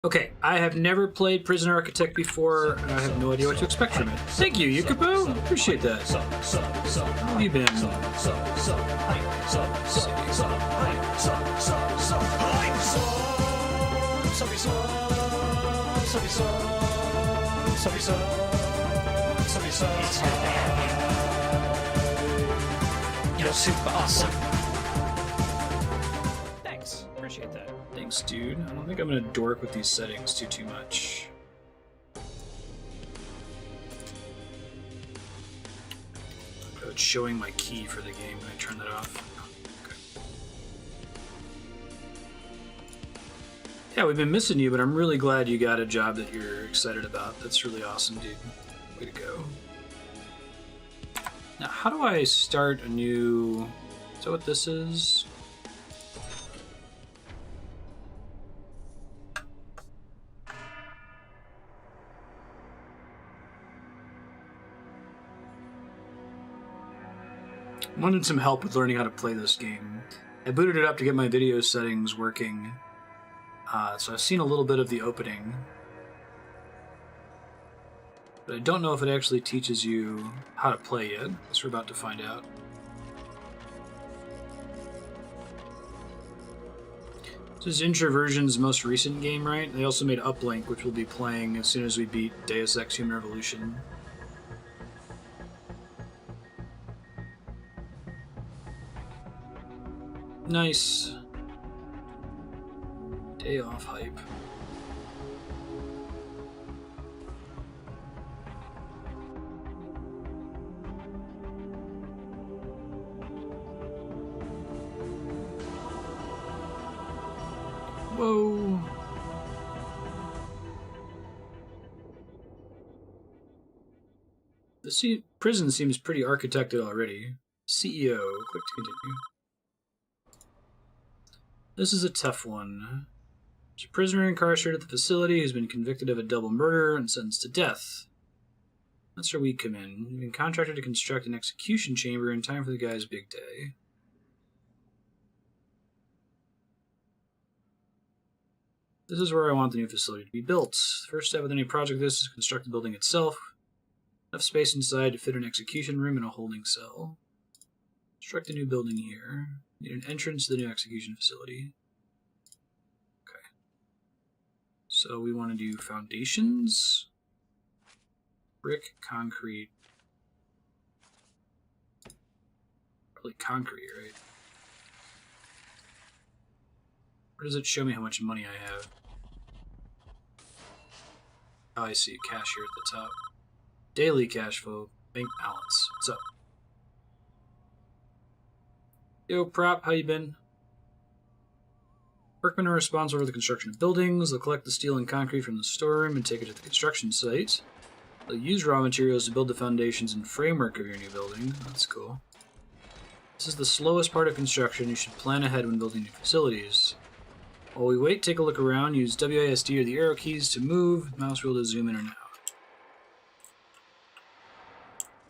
Okay, I have never played Prison Architect before, and I have no idea what to expect from it. Thank you, Yukapo. Appreciate that. How have you been? You're super awesome. Thanks. Appreciate that. Thanks, dude. I don't think I'm gonna dork with these settings too much. It's showing my key for the game when I turn that off. Okay. Yeah, we've been missing you, but I'm really glad you got a job that you're excited about. That's really awesome, dude. Way to go. Now, how do I start a new... Is that what this is? Wanted some help with learning how to play this game. I booted it up to get my video settings working, so I've seen a little bit of the opening. But I don't know if it actually teaches you how to play yet. I guess we're about to find out. This is Introversion's most recent game, right? They also made Uplink, which we'll be playing as soon as we beat Deus Ex Human Revolution. Nice. Day off hype. Whoa. The prison seems pretty architected already. CEO, click to continue. This is a tough one. There's a prisoner incarcerated at the facility who's been convicted of a double murder and sentenced to death. That's where we come in. You've been contracted to construct an execution chamber in time for the guy's big day. This is where I want the new facility to be built. The first step with any project like this is to construct the building itself. Enough space inside to fit an execution room and a holding cell. Construct a new building here. Need an entrance to the new execution facility. Okay. So we want to do foundations. Brick, concrete. Probably concrete, right? Or does it show me how much money I have? Oh, I see. Cash here at the top. Daily cash flow. Bank balance. What's up? Yo, Prop, how you been? Workmen are responsible for the construction of buildings. They'll collect the steel and concrete from the storeroom and take it to the construction site. They'll use raw materials to build the foundations and framework of your new building. That's cool. This is the slowest part of construction. You should plan ahead when building new facilities. While we wait, take a look around. Use WASD or the arrow keys to move. Mouse wheel to zoom in or out.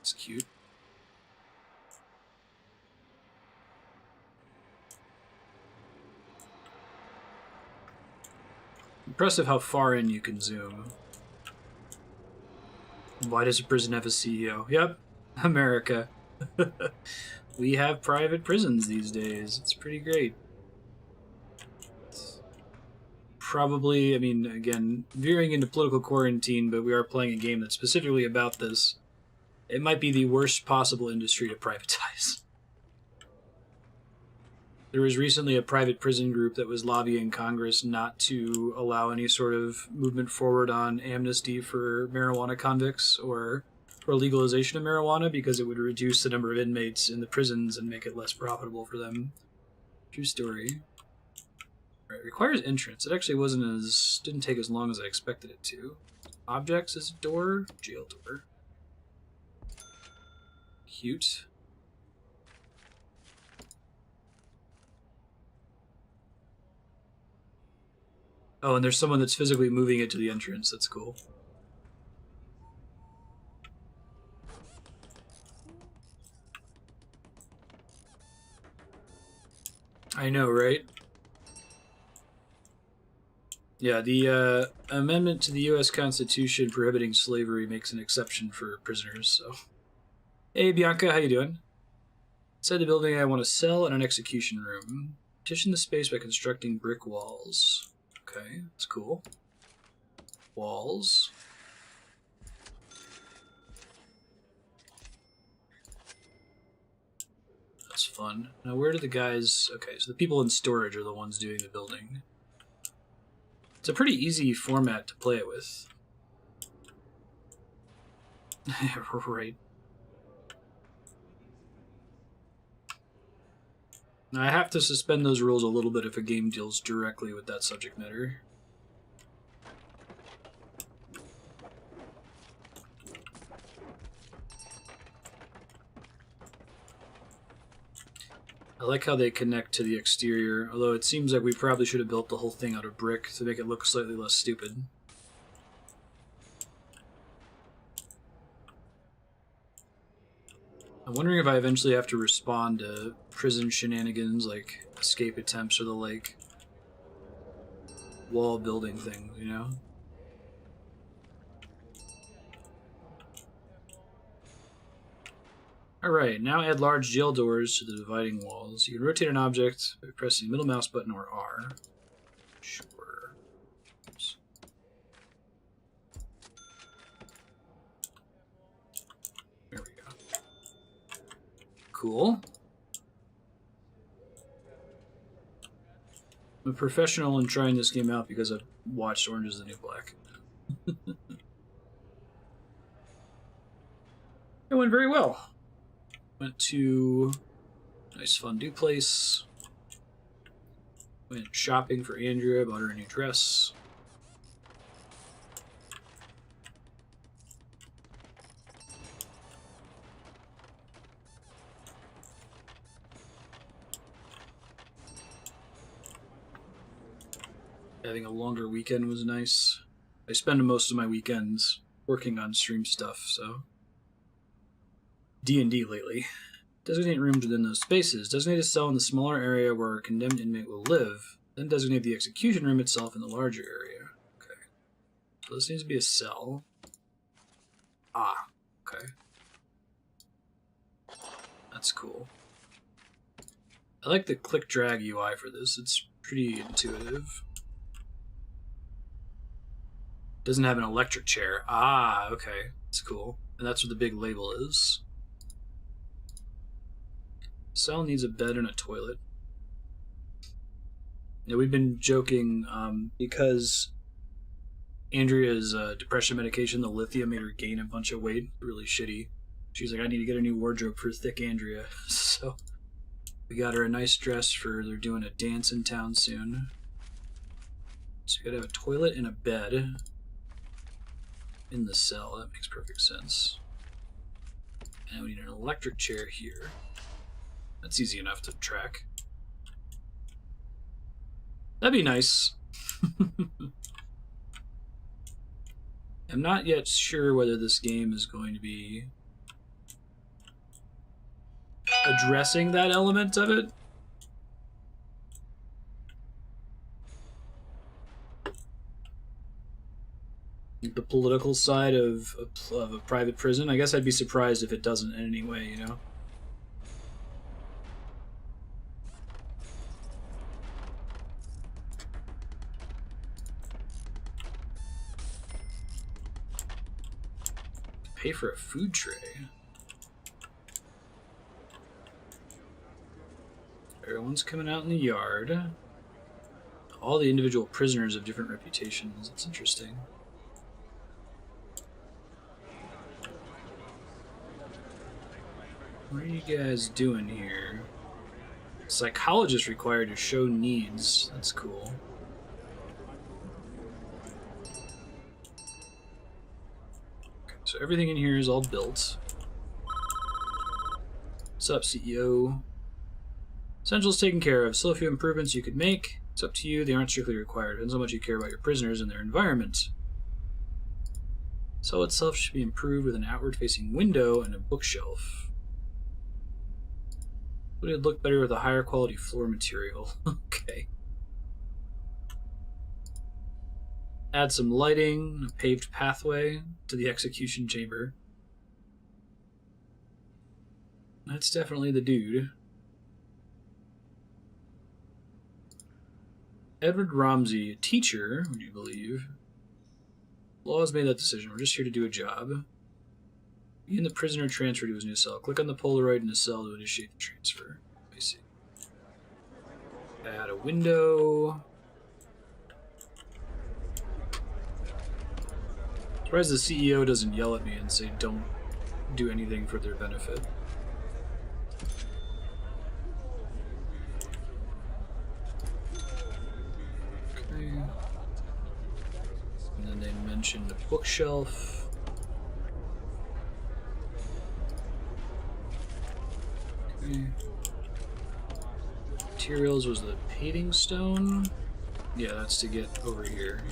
It's cute. Impressive how far in you can zoom. Why does a prison have a CEO? Yep, America. We have private prisons these days. It's pretty great. Probably, I mean, again, veering into political quarantine, but we are playing a game that's specifically about this. It might be the worst possible industry to privatize. There was recently a private prison group that was lobbying Congress not to allow any sort of movement forward on amnesty for marijuana convicts or for legalization of marijuana because it would reduce the number of inmates in the prisons and make it less profitable for them. True story. All right, requires entrance. It actually didn't take as long as I expected it to. Objects is door, jail door. Cute. Oh, and there's someone that's physically moving it to the entrance. That's cool. I know, right? Yeah, the amendment to the U.S. Constitution prohibiting slavery makes an exception for prisoners. So, hey Bianca, how you doing? Inside the building, I want to sell and an execution room. Partition the space by constructing brick walls. Okay, that's cool. Walls. That's fun. Now, where do the guys... Okay, so the people in storage are the ones doing the building. It's a pretty easy format to play it with. Right. Now, I have to suspend those rules a little bit if a game deals directly with that subject matter. I like how they connect to the exterior, although it seems like we probably should have built the whole thing out of brick to make it look slightly less stupid. I'm wondering if I eventually have to respond to prison shenanigans like escape attempts or the like wall building things, you know? Alright, now add large jail doors to the dividing walls. You can rotate an object by pressing middle mouse button or R. Sure. Oops. There we go. Cool. I'm a professional in trying this game out because I've watched Orange is the New Black. It went very well. Went to a nice fondue place. Went shopping for Andrea, bought her a new dress. Having a longer weekend was nice. I spend most of my weekends working on stream stuff, so... D&D lately. Designate rooms within those spaces. Designate a cell in the smaller area where a condemned inmate will live. Then designate the execution room itself in the larger area. Okay. So this needs to be a cell. Ah, okay. That's cool. I like the click-drag UI for this. It's pretty intuitive. Doesn't have an electric chair. Ah, okay. That's cool. And that's what the big label is. Cell needs a bed and a toilet. Now, we've been joking because Andrea's depression medication, the lithium, made her gain a bunch of weight. Really shitty. She's like, I need to get a new wardrobe for thick Andrea. So we got her a nice dress for they're doing a dance in town soon. So you gotta have a toilet and a bed in the cell. That makes perfect sense. And we need an electric chair here. That's easy enough to track. That'd be nice. I'm not yet sure whether this game is going to be addressing that element of it. The political side of a private prison. I guess I'd be surprised if it doesn't in any way, you know? Pay for a food tray. Everyone's coming out in the yard. All the individual prisoners have different reputations. It's interesting. What are you guys doing here? Psychologist required to show needs. That's cool. So everything in here is all built. What's up, CEO? Essentials taken care of. Still a few improvements you could make. It's up to you. They aren't strictly required. Depends how much you care about your prisoners and their environment. Cell itself should be improved with an outward-facing window and a bookshelf. Would it look better with a higher quality floor material? Okay. Add some lighting, a paved pathway to the execution chamber. That's definitely the dude. Edward Romsey, teacher, would you believe? Law has made that decision. We're just here to do a job. He and the prisoner transferred to his new cell. Click on the Polaroid in his cell to initiate the transfer. I see. Add a window. Surprised the CEO doesn't yell at me and say don't do anything for their benefit. Okay. And then they mentioned a bookshelf. Okay. Materials was the paving stone. Yeah, that's to get over here.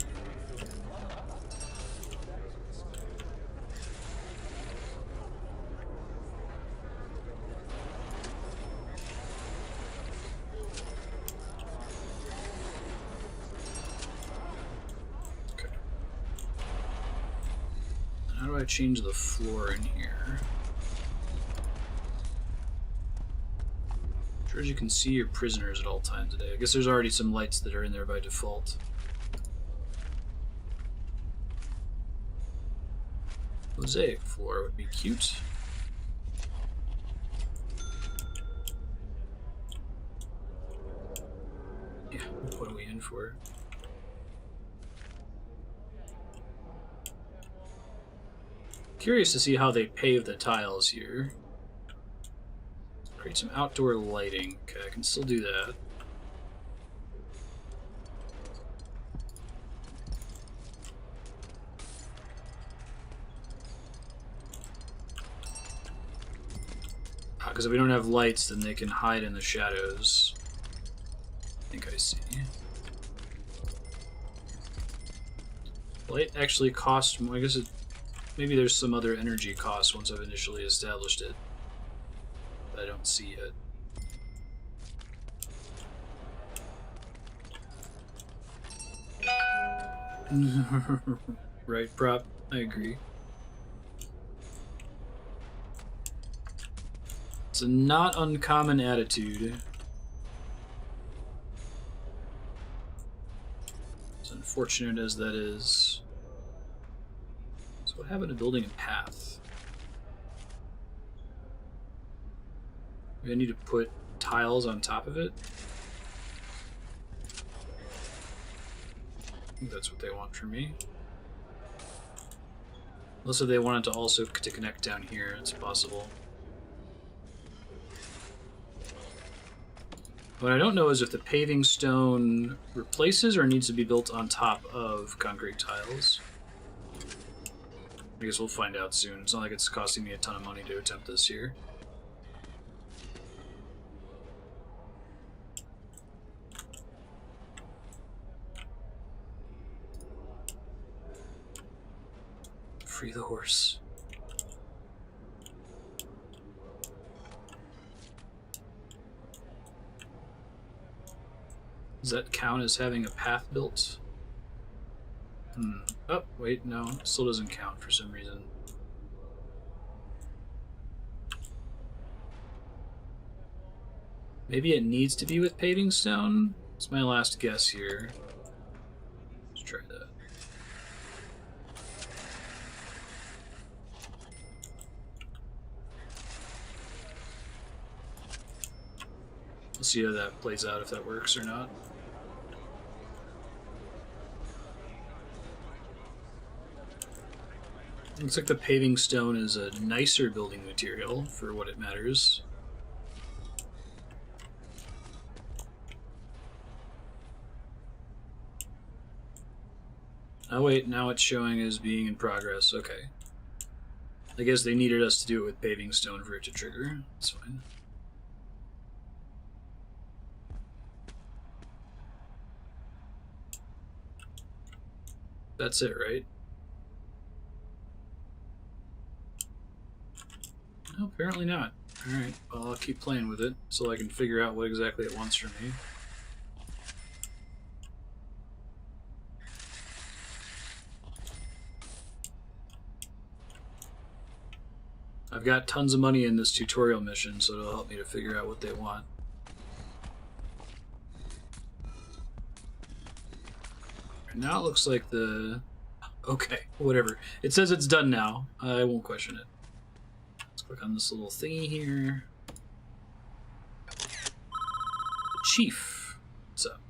Okay. How do I change the floor in here? As you can see your prisoners at all times today. I guess there's already some lights that are in there by default. Mosaic floor would be cute. Yeah, what are we in for? Curious to see how they pave the tiles here. Create some outdoor lighting. Okay, I can still do that. Because if we don't have lights, then they can hide in the shadows. I think I see. Light actually costs more. I guess maybe there's some other energy cost once I've initially established it. I don't see it. Right, prop. I agree. It's a not uncommon attitude. As unfortunate as that is. So what happened to building a path? I need to put tiles on top of it. I think that's what they want from me. Unless if they wanted to also to connect down here, it's possible. What I don't know is if the paving stone replaces or needs to be built on top of concrete tiles. I guess we'll find out soon. It's not like it's costing me a ton of money to attempt this here. Free the horse. Does that count as having a path built? Oh, wait, no. It still doesn't count for some reason. Maybe it needs to be with paving stone? It's my last guess here. Let's try that. We'll see how that plays out, if that works or not. Looks like the paving stone is a nicer building material for what it matters. Oh wait, now it's showing as being in progress. Okay. I guess they needed us to do it with paving stone for it to trigger. That's fine. That's it, right? No, apparently not. Alright, well, I'll keep playing with it so I can figure out what exactly it wants from me. I've got tons of money in this tutorial mission, so it'll help me to figure out what they want. Now it looks like the... Okay, whatever. It says it's done now. I won't question it. Let's click on this little thingy here. Chief. What's up?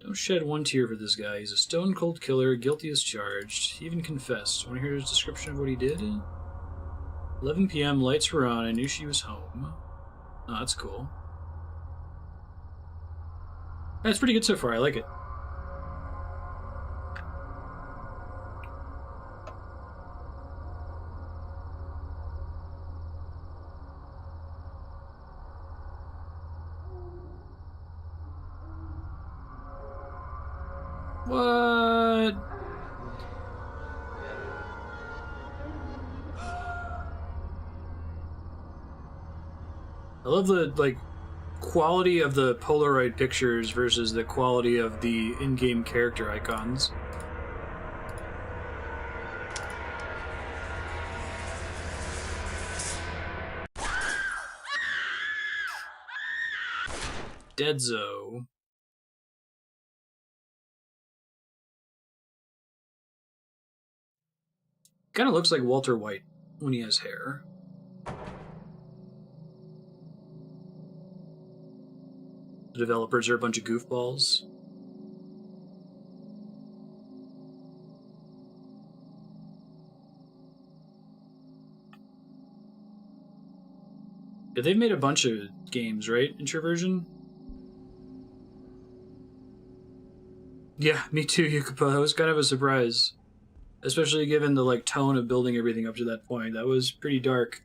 Don't shed one tear for this guy. He's a stone-cold killer, guilty as charged. He even confessed. Want to hear his description of what he did? 11 p.m., lights were on. I knew she was home. Oh, that's cool. That's pretty good so far. I like it. What? I love the, like, quality of the Polaroid pictures versus the quality of the in-game character icons. Deadzo. Kind of looks like Walter White when he has hair. The developers are a bunch of goofballs. Yeah, they've made a bunch of games, right? Introversion? Yeah, me too, Yukupa. That was kind of a surprise. Especially given the, like, tone of building everything up to that point. That was pretty dark.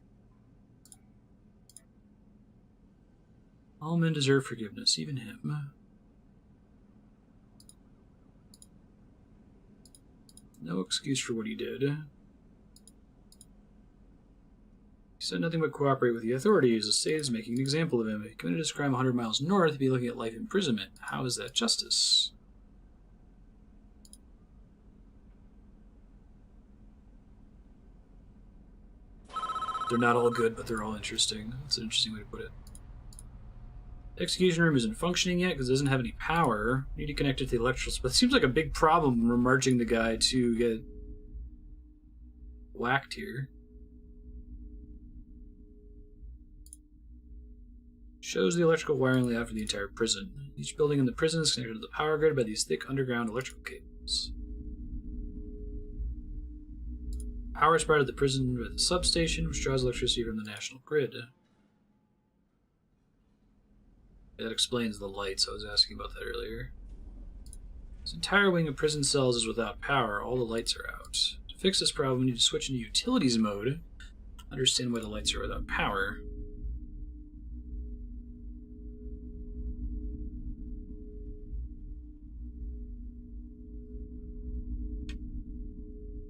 All men deserve forgiveness, even him. No excuse for what he did. He said nothing but cooperate with the authorities. The state is making an example of him. If he committed his crime 100 miles north, he'd be looking at life imprisonment. How is that justice? They're not all good, but they're all interesting. That's an interesting way to put it. The execution room isn't functioning yet because it doesn't have any power. You need to connect it to the electrical... But it seems like a big problem when we're marching the guy to get whacked here. Shows the electrical wiring layout for the entire prison. Each building in the prison is connected to the power grid by these thick underground electrical cables. Power is provided to the prison with a substation, which draws electricity from the national grid. That explains the lights. I was asking about that earlier. This entire wing of prison cells is without power. All the lights are out. To fix this problem, we need to switch into utilities mode. Understand why the lights are without power.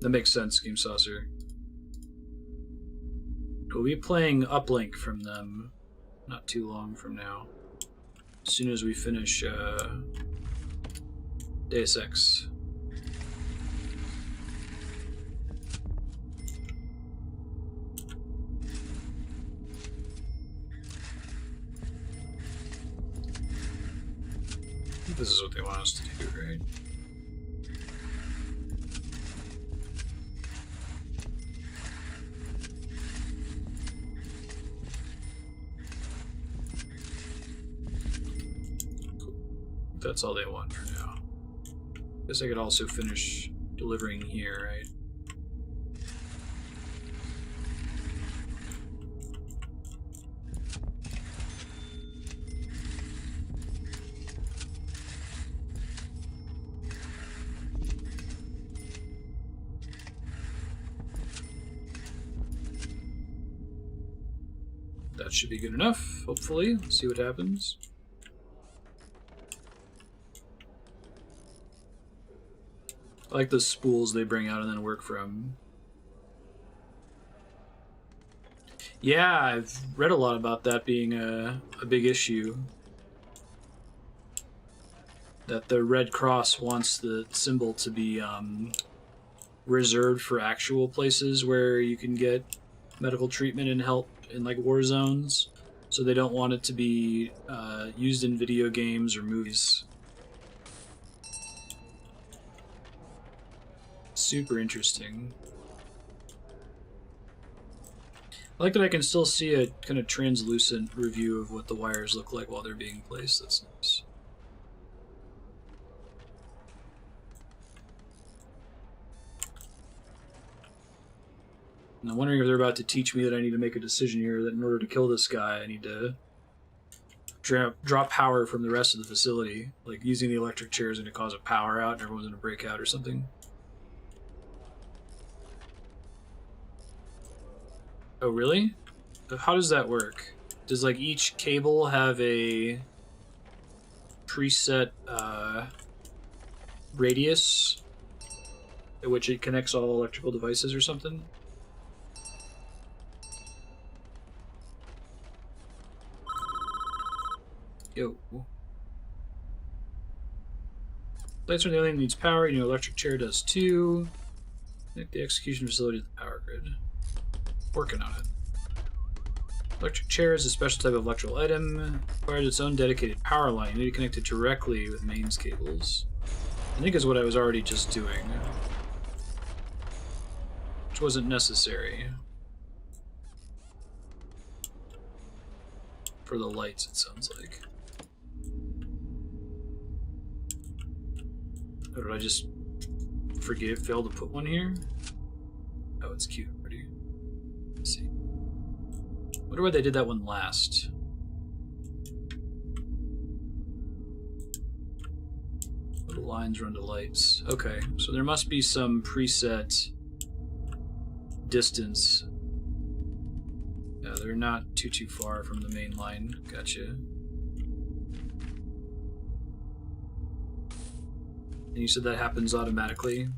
That makes sense, Game Saucer. We'll be playing Uplink from them not too long from now. As soon as we finish Deus Ex. I think this is what they want us to do, right? That's all they want for now. Guess I could also finish delivering here, right? That should be good enough, hopefully. Let's see what happens. I like the spools they bring out and then work from. Yeah, I've read a lot about that being a big issue. that the Red Cross wants the symbol to be reserved for actual places where you can get medical treatment and help in like war zones. So they don't want it to be used in video games or movies. Super interesting. I like that I can still see a kind of translucent review of what the wires look like while they're being placed. That's nice. And I'm wondering if they're about to teach me that I need to make a decision here, that in order to kill this guy, I need to drop power from the rest of the facility. Like, using the electric chair is going to cause a power out and everyone's going to break out or something. Oh, really? How does that work? Does, like, each cable have a preset radius at which it connects all electrical devices or something? Yo. Lights are the only thing that needs power. You know, electric chair does too. Connect the execution facility to the power grid. Working on it. Electric chair is a special type of electrical item. Requires its own dedicated power line. You need to connect it directly with mains cables. I think is what I was already just doing. Which wasn't necessary. For the lights, it sounds like. Or did I just fail to put one here? Oh, it's cute already. Let's see. Wonder why they did that one last. Little lines run to lights. Okay, so there must be some preset distance. Yeah, they're not too far from the main line. Gotcha. And you said that happens automatically?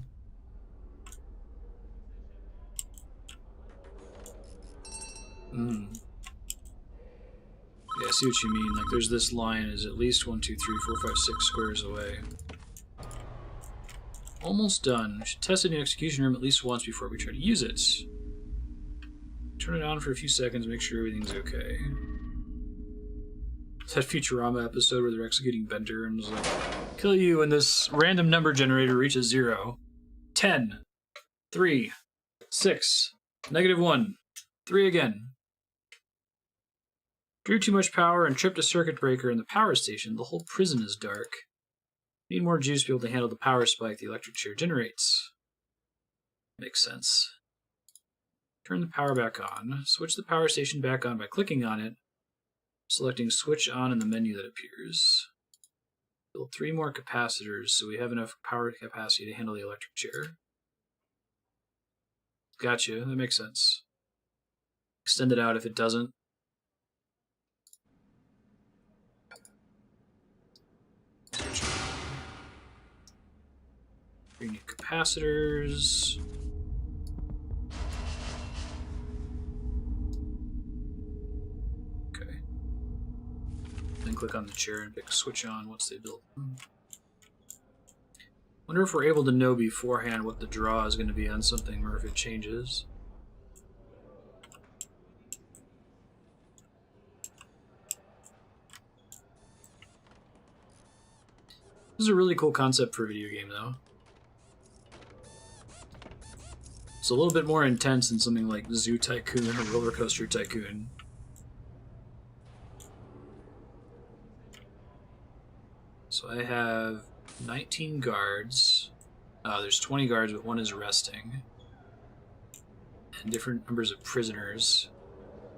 Yeah, I see what you mean. Like, there's this line is at least 1, 2, 3, 4, 5, 6 squares away. Almost done. We should test it in the execution room at least once before we try to use it. Turn it on for a few seconds, make sure everything's okay. It's that Futurama episode where they're executing Bender and was like, kill you when this random number generator reaches 0. 10, 3, 6, -1, 3 again. Drew too much power and tripped a circuit breaker in the power station. The whole prison is dark. Need more juice to be able to handle the power spike the electric chair generates. Makes sense. Turn the power back on. Switch the power station back on by clicking on it, selecting switch on in the menu that appears. Build 3 more capacitors so we have enough power capacity to handle the electric chair. Gotcha, that makes sense. Extend it out if it doesn't. 3 new capacitors. Okay. Then click on the chair and pick switch on once they build. Wonder if we're able to know beforehand what the draw is going to be on something or if it changes. This is a really cool concept for a video game, though. It's a little bit more intense than something like Zoo Tycoon or Roller Coaster Tycoon. So I have 19 guards. There's 20 guards, but one is resting. And different numbers of prisoners.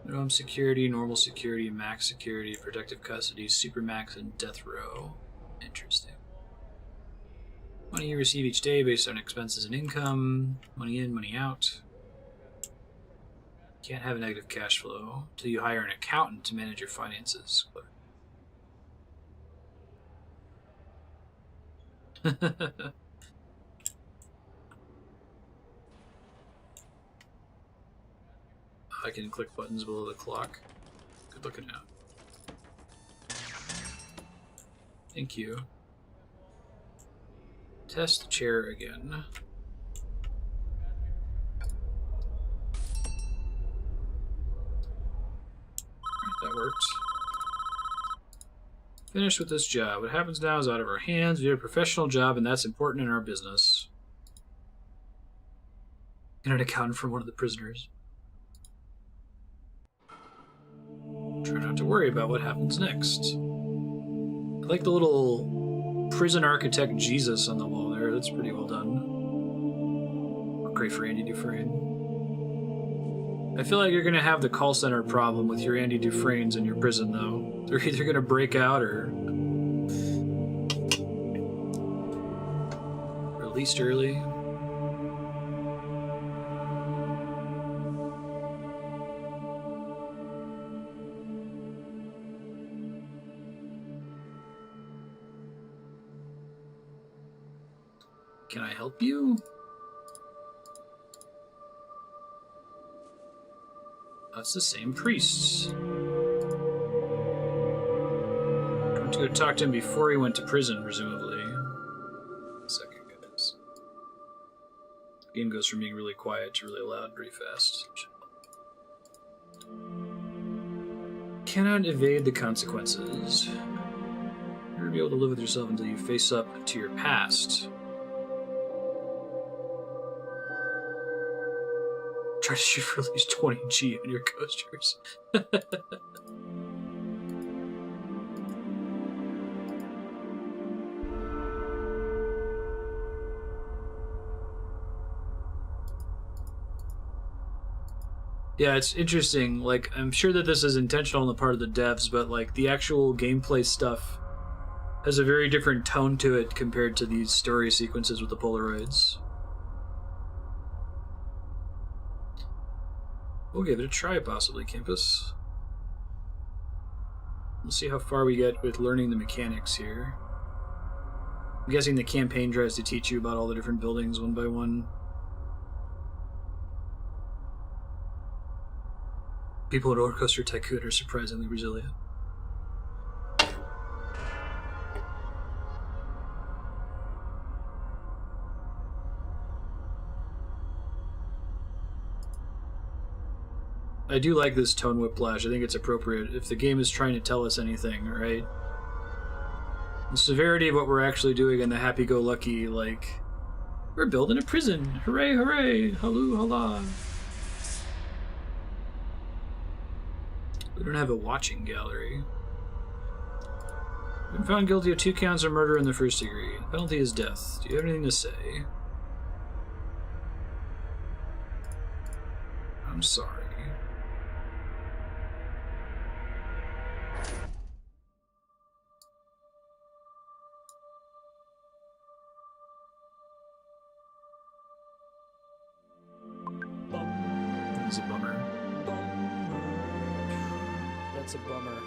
Minimum security, normal security, max security, protective custody, supermax, and death row. Interesting. Money you receive each day based on expenses and income. Money in, money out. Can't have a negative cash flow until you hire an accountant to manage your finances. I can click buttons below the clock. Good looking out. Thank you. Test the chair again. That worked. Finished with this job. What happens now is out of our hands. We did a professional job, and that's important in our business. And an accountant from one of the prisoners. Try not to worry about what happens next. I like the little prison architect Jesus on the wall there. That's pretty well done. Great for Andy Dufresne. I feel like you're going to have the call center problem with your Andy Dufresnes in your prison, though. They're either going to break out or released early. Can I help you? That's the same priest. I went to go talk to him before he went to prison, presumably. Second, guys. The game goes from being really quiet to really loud pretty fast. Cannot evade the consequences. You're gonna be able to live with yourself until you face up to your past. Try to shoot for at least 20 G on your coasters. Yeah, it's interesting. Like, I'm sure that this is intentional on the part of the devs, but like the actual gameplay stuff has a very different tone to it compared to these story sequences with the Polaroids. We'll give it a try, possibly, Campus. We'll see how far we get with learning the mechanics here. I'm guessing the campaign tries to teach you about all the different buildings one by one. People in Roller Coaster Tycoon are surprisingly resilient. I do like this tone whiplash. I think it's appropriate if the game is trying to tell us anything, right? The severity of what we're actually doing and the happy-go-lucky, like, we're building a prison. Hooray, hooray. Halloo, holla. We don't have a watching gallery. Been found guilty of 2 counts of murder in the first degree. Penalty is death. Do you have anything to say? I'm sorry. That's a bummer. That's a bummer.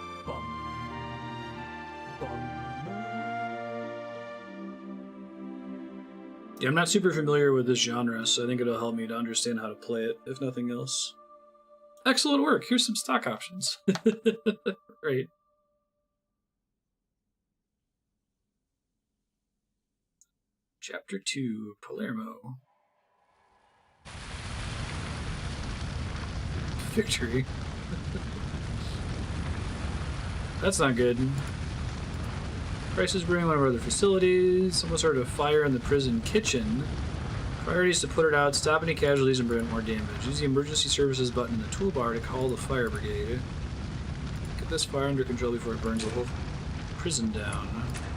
Yeah, I'm not super familiar with this genre, so I think it'll help me to understand how to play it, if nothing else. Excellent work. Here's some stock options. Right. Chapter 2, Palermo. Victory. That's not good. Crisis brewing one of our other facilities. Someone started a fire in the prison kitchen. Priority is to put it out, stop any casualties, and prevent more damage. Use the emergency services button in the toolbar to call the fire brigade. Get this fire under control before it burns the whole prison down.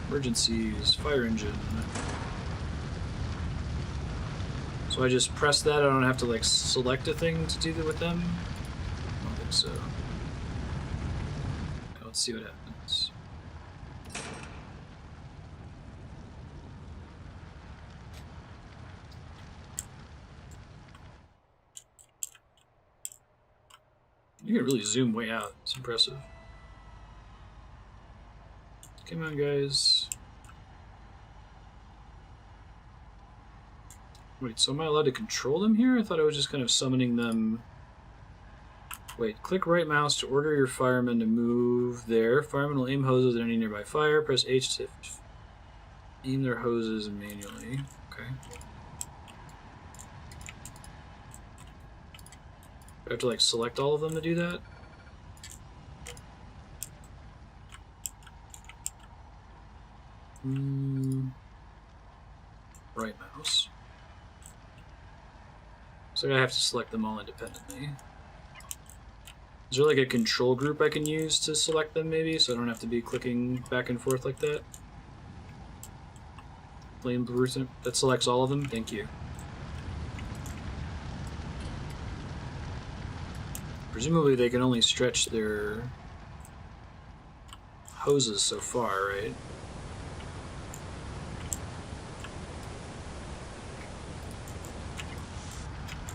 Emergencies, fire engine. So I just press that, I don't have to like select a thing to do that with them? I don't think so. Okay, let's see what happens. You can really zoom way out. It's impressive. Come on, guys. Wait, so am I allowed to control them here? I thought I was just kind of summoning them. Wait, click right mouse to order your firemen to move there. Firemen will aim hoses at any nearby fire. Press H to... Aim their hoses manually. Okay. Do I have to like select all of them to do that? Right mouse. So I have to select them all independently. Is there like a control group I can use to select them maybe, so I don't have to be clicking back and forth like that? Plain blue that selects all of them? Thank you. Presumably they can only stretch their hoses so far, right?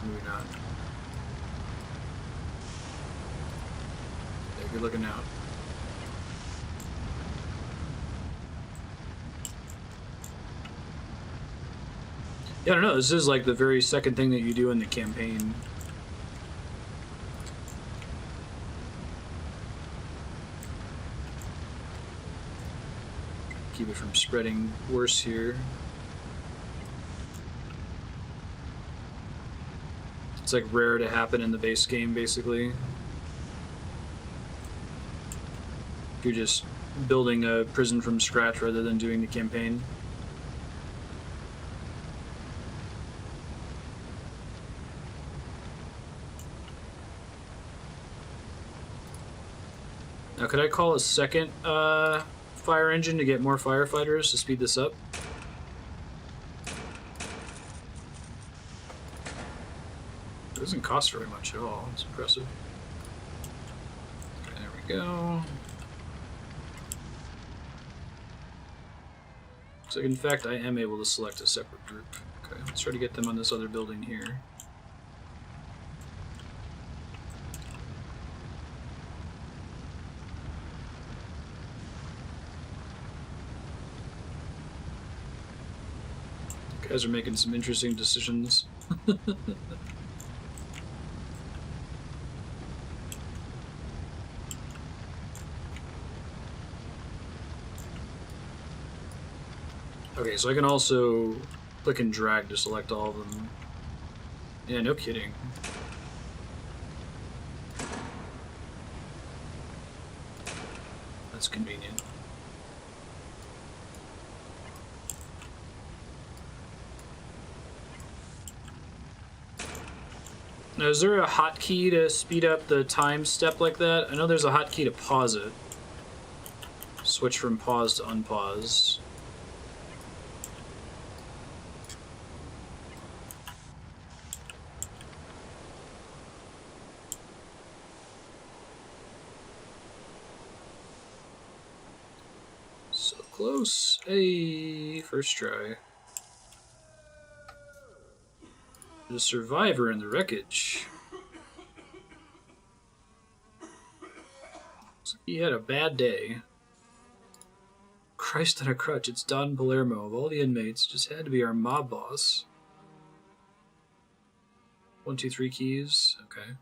Maybe not. Yeah, good looking out. Yeah, I don't know. This is like the very second thing that you do in the campaign. Keep it from spreading worse here. It's like rare to happen in the base game, basically. If you're just building a prison from scratch rather than doing the campaign. Now, could I call a second fire engine to get more firefighters to speed this up? It doesn't cost very much at all. It's impressive. Okay, there we go. So in fact, I am able to select a separate group. Okay, let's try to get them on this other building here. Guys are making some interesting decisions. Okay, so I can also click and drag to select all of them. Yeah, no kidding. That's convenient. Now, is there a hotkey to speed up the time step like that? I know there's a hotkey to pause it. Switch from pause to unpause. So close. Hey, first try. The survivor in the wreckage. Looks like he had a bad day. Christ on a crutch, it's Don Palermo. Of all the inmates, just had to be our mob boss. 1, 2, 3 keys. Okay.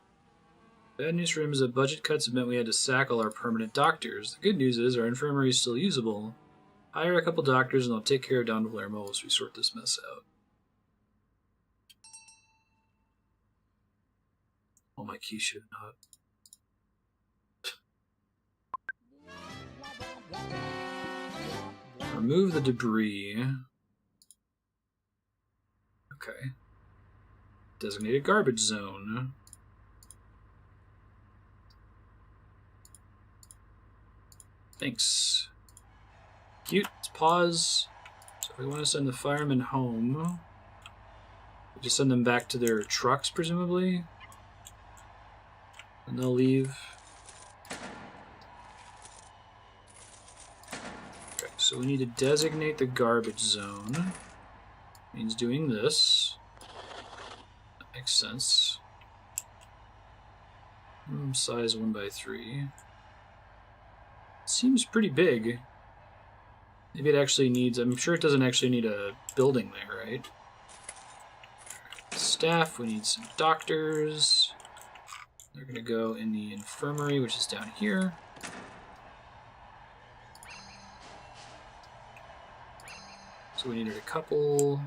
Bad news for him is that budget cuts have meant we had to sack all our permanent doctors. The good news is our infirmary is still usable. Hire a couple doctors and they'll take care of Don Palermo as we sort this mess out. Oh, my key should not. Remove the debris. Okay. Designated garbage zone. Thanks. Cute. Let's pause. So if we want to send the firemen home, we just send them back to their trucks, presumably. And they'll leave. Okay, so we need to designate the garbage zone. Means doing this. That makes sense. Size 1x3. Seems pretty big. Maybe it actually needs... I'm sure it doesn't actually need a building there, right? Staff, we need some doctors. They're going to go in the infirmary, which is down here. So we needed a couple.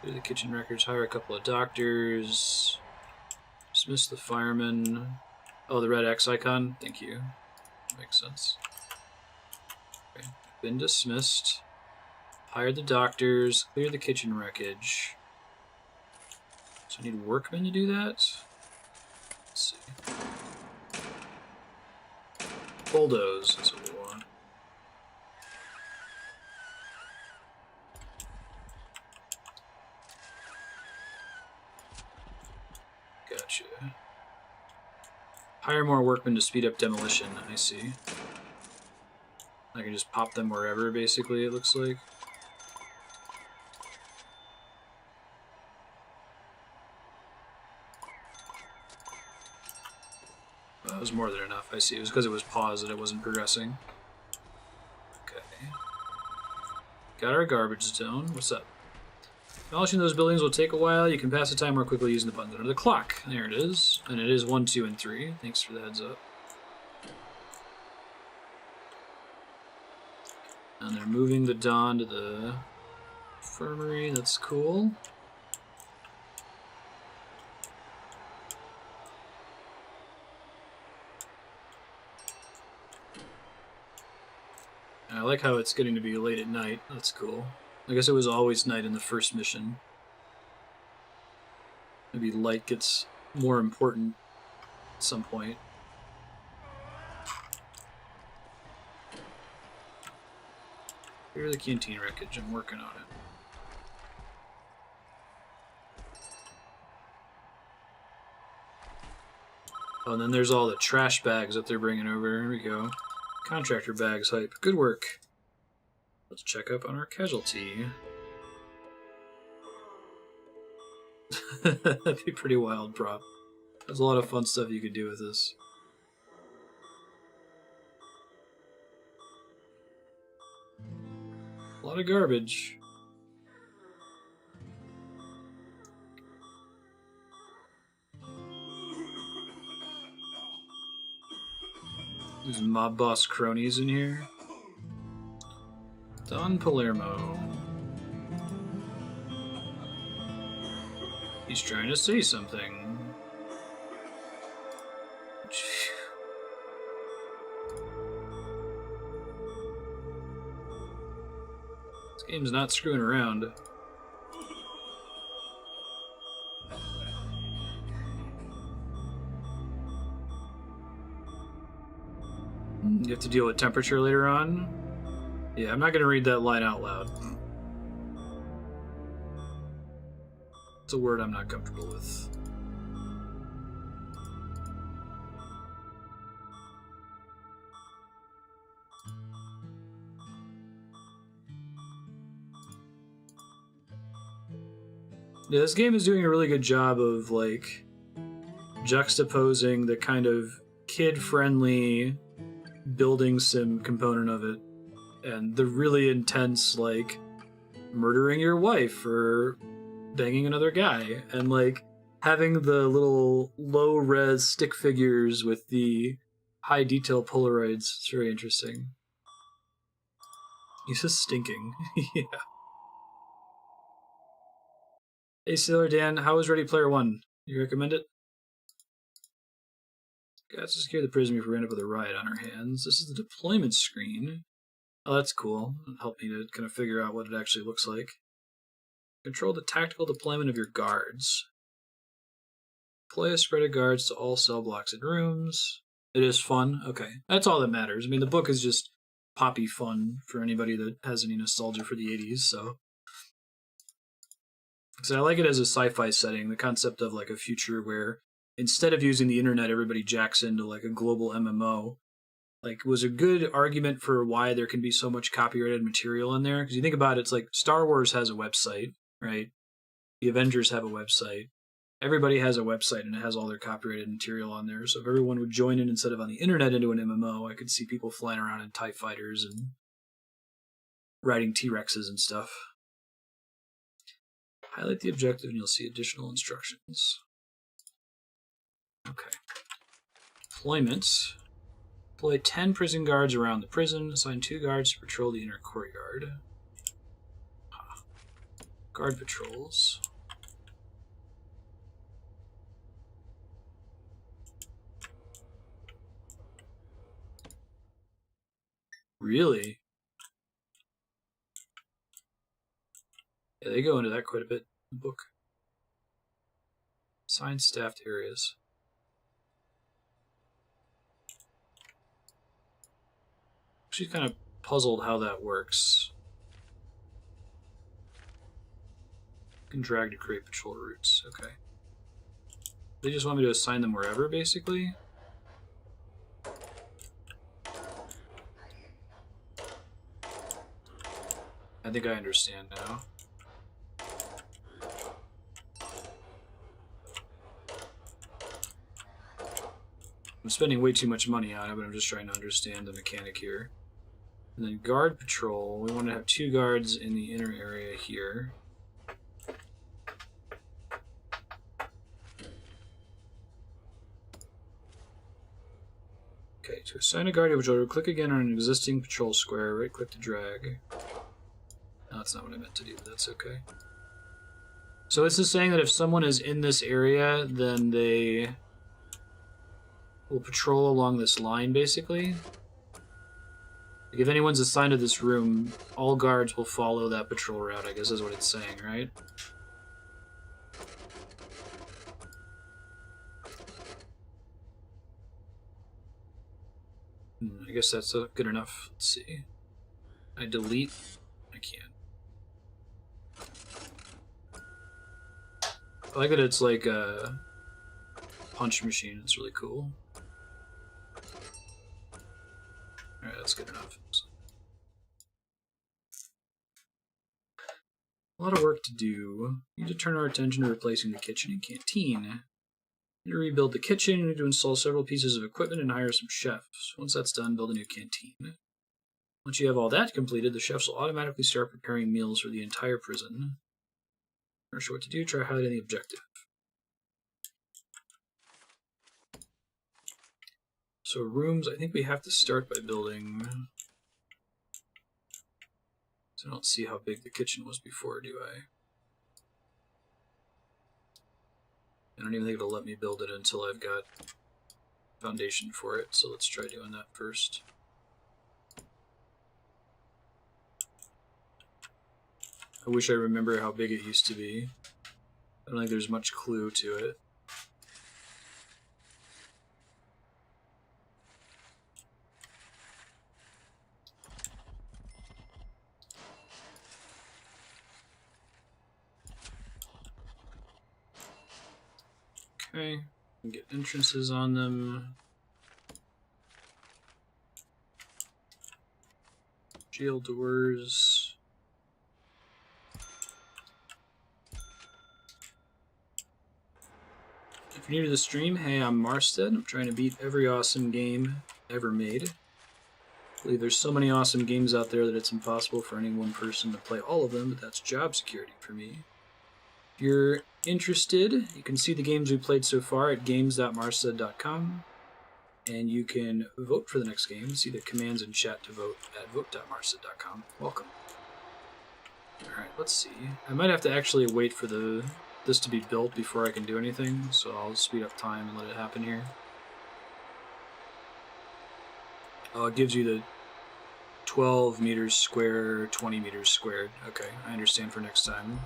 Do the kitchen records, hire a couple of doctors. Dismiss the firemen. Oh, the red X icon? Thank you. Makes sense. Okay. Been dismissed. Hire the doctors. Clear the kitchen wreckage. So I need workmen to do that? Let's see. Bulldoze, that's what we want. Gotcha. Hire more workmen to speed up demolition, I see. I can just pop them wherever, basically, it looks like. That was more than enough, I see. It was because it was paused that it wasn't progressing. Okay. Got our garbage zone. What's up? Demolishing those buildings will take a while. You can pass the time more quickly using the buttons under the clock. There it is. And it is 1, 2, and 3. Thanks for the heads up. And they're moving the Dawn to the infirmary. That's cool. I like how it's getting to be late at night. That's cool. I guess it was always night in the first mission. Maybe light gets more important at some point. Here's the canteen wreckage. I'm working on it. Oh, and then there's all the trash bags that they're bringing over. Here we go. Contractor bags hype. Good work. Let's check up on our casualty. That'd be pretty wild, prop. There's a lot of fun stuff you could do with this. A lot of garbage. There's mob boss cronies in here. Don Palermo. He's trying to say something. This game's not screwing around. You have to deal with temperature later on? Yeah, I'm not going to read that line out loud. It's a word I'm not comfortable with. Yeah, this game is doing a really good job of, like, juxtaposing the kind of kid-friendly building sim component of it and the really intense, like, murdering your wife or banging another guy, and, like, having the little low-res stick figures with the high-detail Polaroids. It's very interesting. He's just stinking. Yeah. Hey, Sailor Dan, how was Ready Player One? You recommend it? Got to secure the prison if we end up with a riot on our hands. This is the deployment screen. Oh, that's cool. It'll help me to kind of figure out what it actually looks like. Control the tactical deployment of your guards. Play a spread of guards to all cell blocks and rooms. It is fun. Okay, that's all that matters. I mean, the book is just poppy fun for anybody that has any nostalgia for the 80s, so... So I like it as a sci-fi setting, the concept of, like, a future where instead of using the internet, everybody jacks into, like, a global MMO. Like, was a good argument for why there can be so much copyrighted material in there. Because you think about it, it's like Star Wars has a website, right? The Avengers have a website. Everybody has a website, and it has all their copyrighted material on there. So if everyone would join in instead of on the internet into an MMO, I could see people flying around in TIE fighters and riding T-Rexes and stuff. Highlight the objective, and you'll see additional instructions. Okay. Deployment. Deploy 10 prison guards around the prison. Assign 2 guards to patrol the inner courtyard. Guard patrols. Really? Yeah, they go into that quite a bit in the book. Assign staffed areas. She's kind of puzzled how that works. You can drag to create patrol routes. Okay. They just want me to assign them wherever, basically? I think I understand now. I'm spending way too much money on it, but I'm just trying to understand the mechanic here. And then guard patrol, we want to have 2 guards in the inner area here. Okay, to assign a guard to patrol, click again on an existing patrol square, right click to drag. No, that's not what I meant to do, but that's okay. So this is saying that if someone is in this area, then they will patrol along this line, basically. Like if anyone's assigned to this room, all guards will follow that patrol route, I guess is what it's saying, right? I guess that's good enough. Let's see. I delete. I can't. I like that it's like a punch machine. It's really cool. Alright, that's good enough. A lot of work to do. We need to turn our attention to replacing the kitchen and canteen. We need to rebuild the kitchen. We need to install several pieces of equipment and hire some chefs. Once that's done, build a new canteen. Once you have all that completed, the chefs will automatically start preparing meals for the entire prison. Not sure what to do, try highlighting the objective. So rooms, I think we have to start by building... So I don't see how big the kitchen was before, do I? I don't even think it'll let me build it until I've got foundation for it, so let's try doing that first. I wish I remember how big it used to be. I don't think there's much clue to it. Okay, get entrances on them. Jail doors. If you're new to the stream, hey, I'm Marstead. I'm trying to beat every awesome game ever made. I believe there's so many awesome games out there that it's impossible for any one person to play all of them, but that's job security for me. If you're interested, you can see the games we played so far at games.marstead.com, and you can vote for the next game. See the commands in chat to vote at vote.marstead.com. Welcome. Alright, let's see. I might have to actually wait for this to be built before I can do anything, so I'll speed up time and let it happen here. Oh, it gives you the 12 meters square, 20 meters squared. Okay, I understand for next time.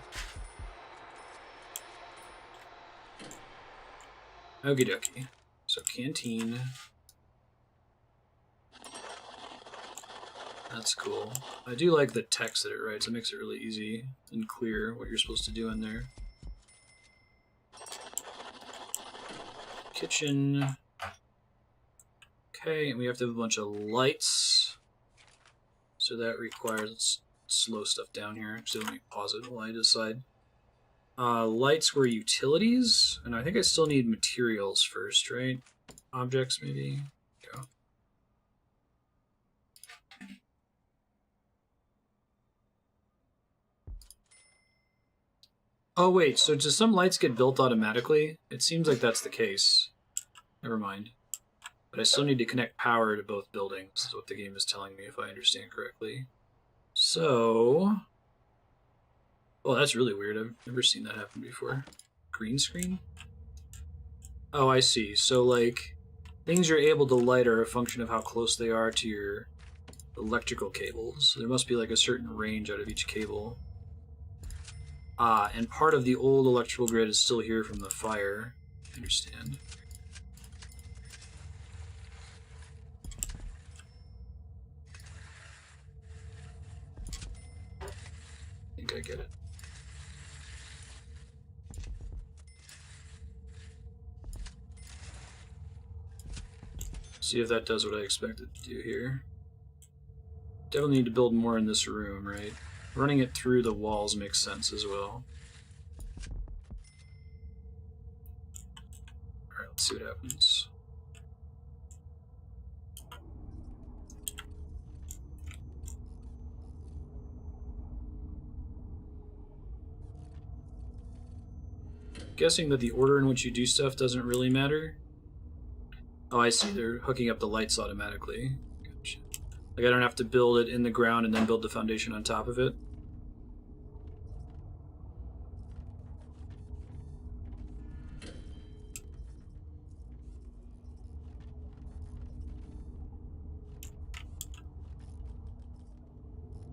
Okie dokie. So, canteen. That's cool. I do like the text that it writes. It makes it really easy and clear what you're supposed to do in there. Kitchen. Okay, and we have to have a bunch of lights. So that requires, let's slow stuff down here. Actually, let me pause it while I decide. Lights were utilities, and I think I still need materials first, right? Objects, maybe? Go. Oh, wait, so do some lights get built automatically? It seems like that's the case. Never mind. But I still need to connect power to both buildings, is what the game is telling me, if I understand correctly. So... Oh, that's really weird. I've never seen that happen before. Green screen? Oh, I see. So, like, things you're able to light are a function of how close they are to your electrical cables. So there must be, like, a certain range out of each cable. Ah, and part of the old electrical grid is still here from the fire. I understand. I think I get it. See if that does what I expect it to do here. Definitely need to build more in this room, right? Running it through the walls makes sense as well. Alright, let's see what happens. Guessing that the order in which you do stuff doesn't really matter. Oh, I see. They're hooking up the lights automatically. Gotcha. Like, I don't have to build it in the ground and then build the foundation on top of it.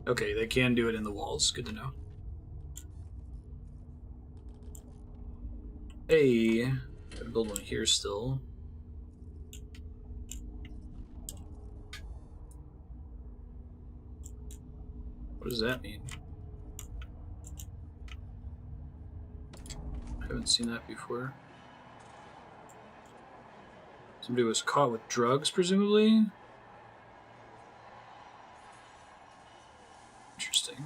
Okay, they can do it in the walls. Good to know. Hey, gotta build one here still. What does that mean? I haven't seen that before. Somebody was caught with drugs, presumably? Interesting.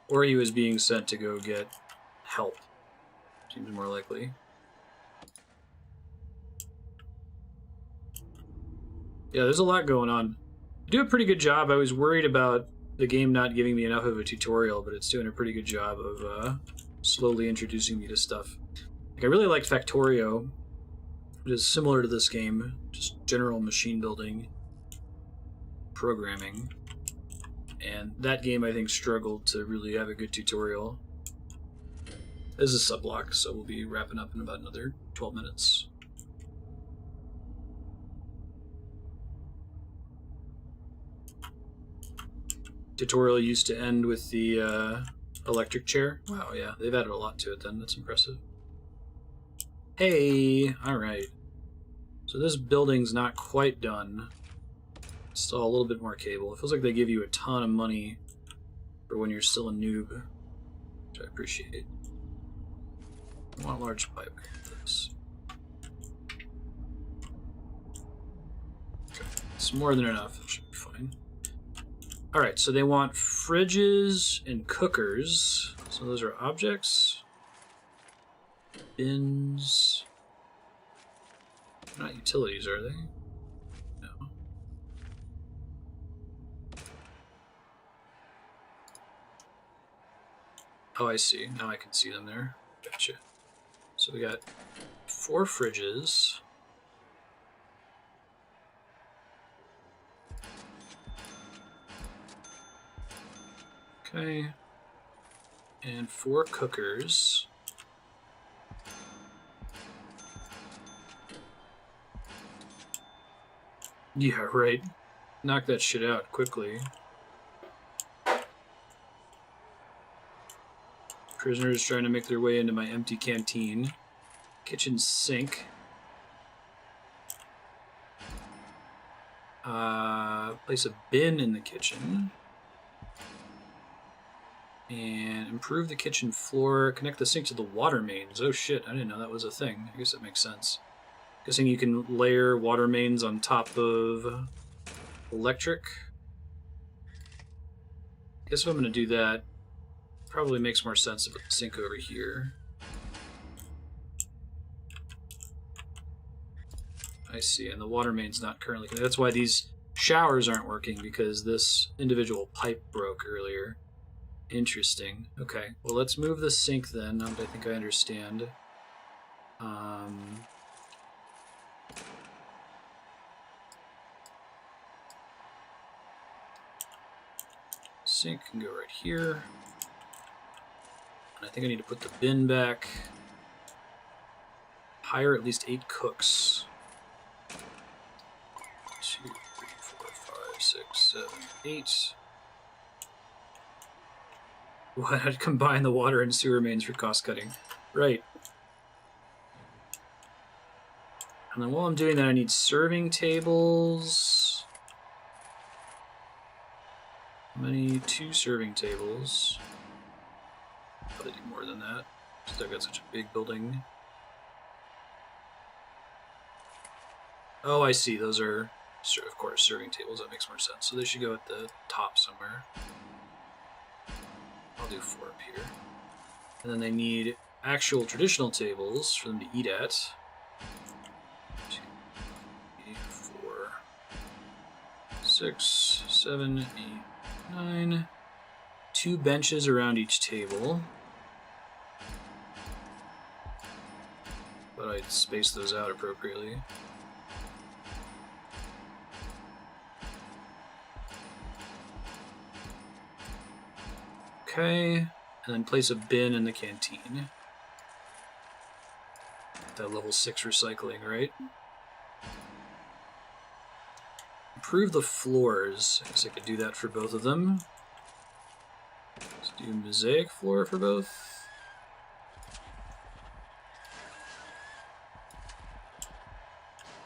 Or he was being sent to go get help. Seems more likely. Yeah, there's a lot going on. I do a pretty good job. I was worried about the game not giving me enough of a tutorial, but it's doing a pretty good job of slowly introducing me to stuff. Like, I really liked Factorio. It is similar to this game, just general machine building, programming. And that game, I think, struggled to really have a good tutorial. This is a subblock, so we'll be wrapping up in about another 12 minutes. Tutorial used to end with the electric chair. Wow, yeah, they've added a lot to it then. That's impressive. Hey, alright. So this building's not quite done. Still a little bit more cable. It feels like they give you a ton of money for when you're still a noob, which I appreciate. I want a large pipe. This. Okay. It's more than enough. It should be fine. Alright, so they want fridges and cookers. So those are objects. Bins. Not utilities, are they? No. Oh, I see. Now I can see them there. Gotcha. So we got 4 fridges. Okay. And 4 cookers. Yeah, right. Knock that shit out quickly. Prisoners trying to make their way into my empty canteen. Kitchen sink. Place a bin in the kitchen. And improve the kitchen floor. Connect the sink to the water mains. Oh shit, I didn't know that was a thing. I guess that makes sense. Guessing you can layer water mains on top of electric. Guess if I'm going to do that, probably makes more sense to put the sink over here. I see, and the water main's not currently connected. That's why these showers aren't working, because this individual pipe broke earlier. Interesting. Okay, well, let's move the sink then. I think I understand. sink can go right here. And I think I need to put the bin back. Hire at least 8 cooks. 2, 3, 4, 5, 6, 7, 8. What? I'd combine the water and sewer mains for cost cutting. Right. And then while I'm doing that, I need serving tables. How many? 2 serving tables. Probably need more than that, because I've got such a big building. Oh, I see. Those are, of course, serving tables. That makes more sense. So they should go at the top somewhere. I'll do 4 up here. And then they need actual traditional tables for them to eat at. 2, 3, 4, 6, 7, 8, 9. 2 benches around each table. But I'd space those out appropriately. Okay, and then place a bin in the canteen. That level 6 recycling, right? Improve the floors. I guess I could do that for both of them. Let's do mosaic floor for both.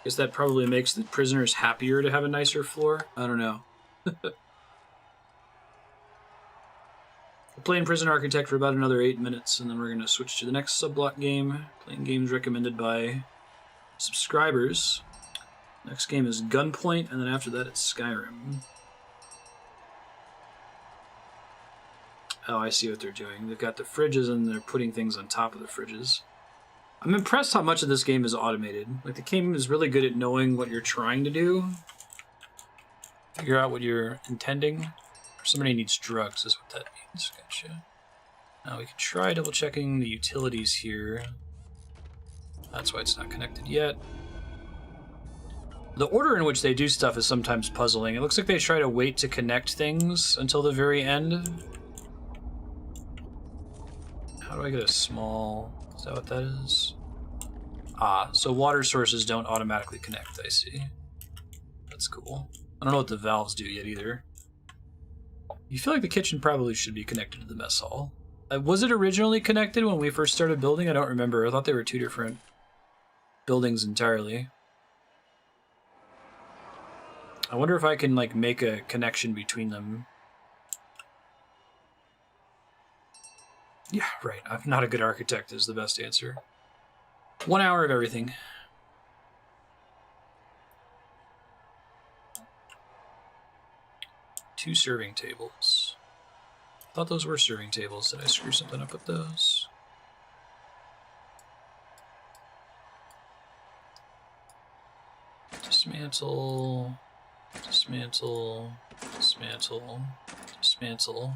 Guess that probably makes the prisoners happier to have a nicer floor. I don't know. We'll play in Prison Architect for about another 8 minutes, and then we're going to switch to the next subblock game. Playing games recommended by subscribers. Next game is Gunpoint, and then after that it's Skyrim. Oh, I see what they're doing. They've got the fridges, and they're putting things on top of the fridges. I'm impressed how much of this game is automated. Like, the game is really good at knowing what you're trying to do. Figure out what you're intending. Somebody needs drugs, is what that means. Gotcha. Now we can try double checking the utilities here. That's why it's not connected yet. The order in which they do stuff is sometimes puzzling. It looks like they try to wait to connect things until the very end. How do I get a small... Is that what that is? Ah, so water sources don't automatically connect, I see. That's cool. I don't know what the valves do yet either. You feel like the kitchen probably should be connected to the mess hall. Was it originally connected when we first started building? I don't remember. I thought they were 2 different buildings entirely. I wonder if I can, like, make a connection between them. Yeah, right. I'm not a good architect is the best answer. 1 hour of everything. Two serving tables. I thought those were serving tables. Did I screw something up with those? Dismantle. Dismantle. Dismantle. Dismantle.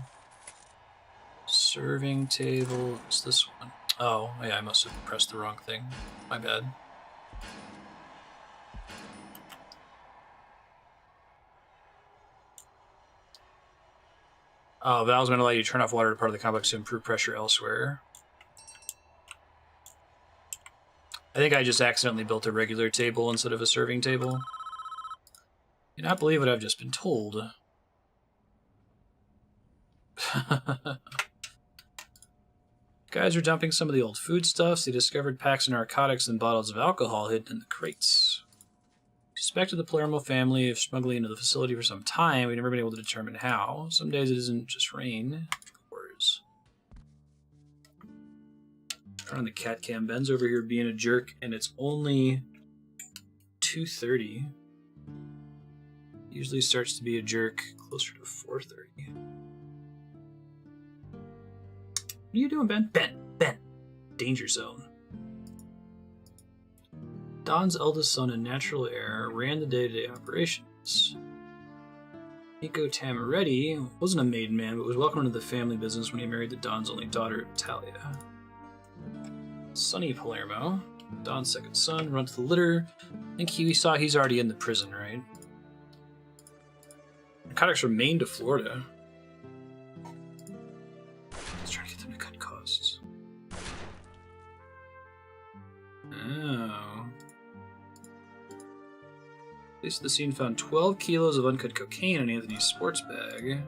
Serving table. What's this one? Oh, yeah, I must have pressed the wrong thing. My bad. Oh, valves going to allow you to turn off water to part of the complex to improve pressure elsewhere. I think I just accidentally built a regular table instead of a serving table. I cannot believe what I've just been told. Guys are dumping some of the old foodstuffs. They discovered packs of narcotics and bottles of alcohol hidden in the crates. Suspected the Palermo family of smuggling into the facility for some time. We've never been able to determine how. Some days it isn't just rain. Wars. On the cat cam. Ben's over here being a jerk, and it's only 2:30. Usually starts to be a jerk closer to 4:30. What are you doing, Ben? Ben! Danger zone. Don's eldest son and natural heir ran the day-to-day operations. Nico Tamaretti wasn't a maiden man, but was welcomed into the family business when he married the Don's only daughter, Talia. Sonny Palermo, Don's second son, runs the litter. I think we saw he's already in the prison, right? Narcotics from Maine to Florida. Police at the scene found 12 kilos of uncut cocaine in Anthony's sports bag.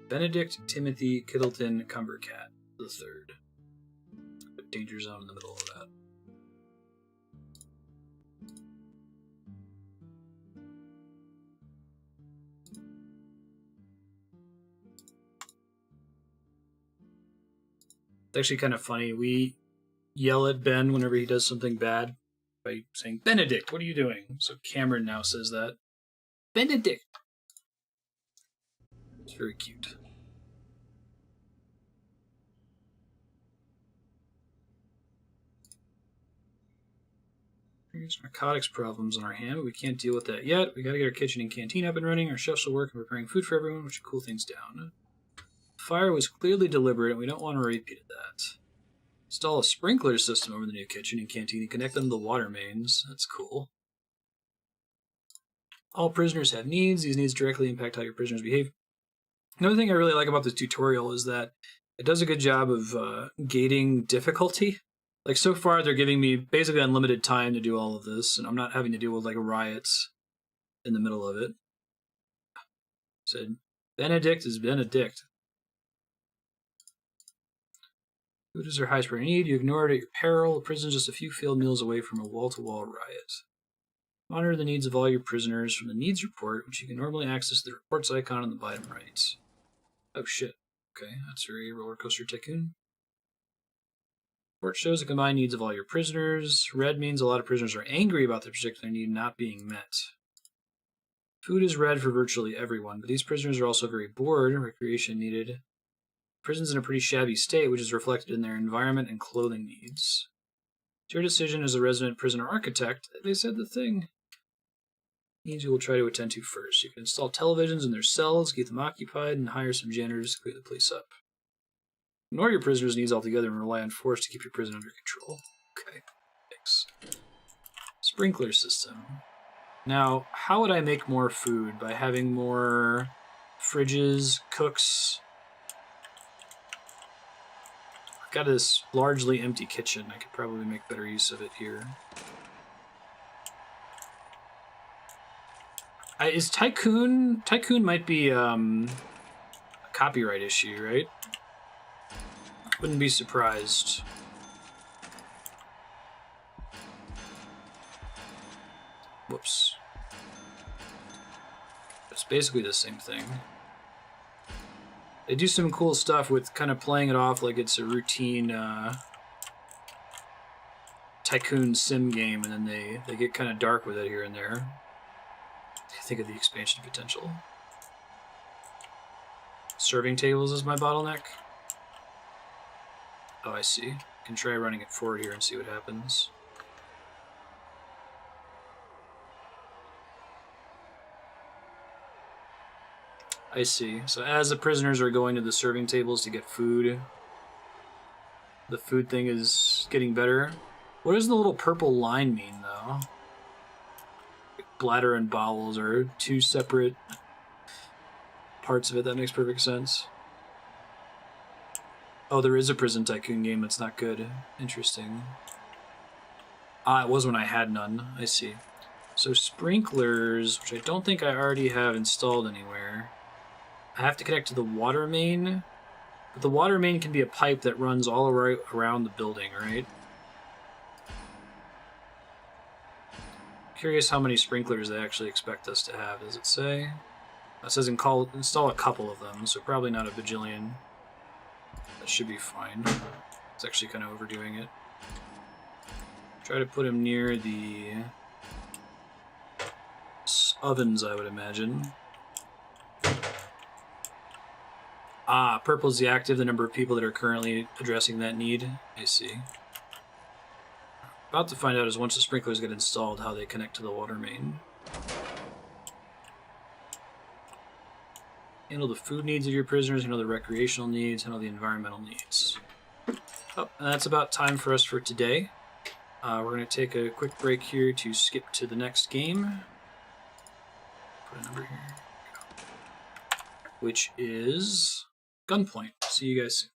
Benedict Timothy Kittleton Cumbercat the third. A danger zone in the middle of that. It's actually kind of funny. We yell at Ben whenever he does something bad by saying, Benedict, what are you doing? So Cameron now says that. Benedict! It's very cute. There's narcotics problems on our hand, but we can't deal with that yet. We gotta get our kitchen and canteen up and running. Our chefs will work on preparing food for everyone, which will cool things down. The fire was clearly deliberate, and we don't want to repeat that. Install a sprinkler system over the new kitchen and canteen and connect them to the water mains. That's cool. All prisoners have needs. These needs directly impact how your prisoners behave. Another thing I really like about this tutorial is that it does a good job of gating difficulty. Like, so far, they're giving me basically unlimited time to do all of this, and I'm not having to deal with, like, riots in the middle of it. Said, Benedict is Benedict. Food is their highest priority need. You ignore it at your peril. The prison is just a few field meals away from a wall-to-wall riot. Monitor the needs of all your prisoners from the needs report, which you can normally access the reports icon on the bottom right. Oh, shit. Okay, that's very Roller Coaster Tycoon. Report shows the combined needs of all your prisoners. Red means a lot of prisoners are angry about their particular need not being met. Food is red for virtually everyone, but these prisoners are also very bored. Recreation needed. Prison's in a pretty shabby state, which is reflected in their environment and clothing needs. It's your decision as a resident prisoner architect. They said the thing. Needs you will try to attend to first. You can install televisions in their cells, keep them occupied, and hire some janitors to clear the place up. Ignore your prisoners' needs altogether and rely on force to keep your prison under control. Okay, thanks. Sprinkler system. Now, how would I make more food? By having more fridges, cooks? I've got this largely empty kitchen. I could probably make better use of it here. Is Tycoon... Tycoon might be a copyright issue, right? Wouldn't be surprised. Whoops. It's basically the same thing. They do some cool stuff with kind of playing it off like it's a routine Tycoon sim game, and then they get kind of dark with it here and there. Think of the expansion potential. Serving tables is my bottleneck. Oh, I see. I can try running it forward here and see what happens. I see. So as the prisoners are going to the serving tables to get food, the food thing is getting better. What does the little purple line mean, though? Bladder and bowels are two separate parts of it. That makes perfect sense. Oh, there is a Prison Tycoon game that's not good. Interesting. Ah, it was when I had none. I see. So sprinklers, which I don't think I already have installed anywhere. I have to connect to the water main. But the water main can be a pipe that runs all around the building, right? Curious how many sprinklers they actually expect us to have. Does it say? It says install a couple of them, so probably not a bajillion. That should be fine. It's actually kind of overdoing it. Try to put them near the ovens, I would imagine. Ah, purple is the active, the number of people that are currently addressing that need. I see. About to find out is once the sprinklers get installed how they connect to the water main. Handle the food needs of your prisoners, handle the recreational needs, handle the environmental needs. Oh, and that's about time for us for today. We're going to take a quick break here to skip to the next game. Put a number here. which is Gunpoint. See you guys soon.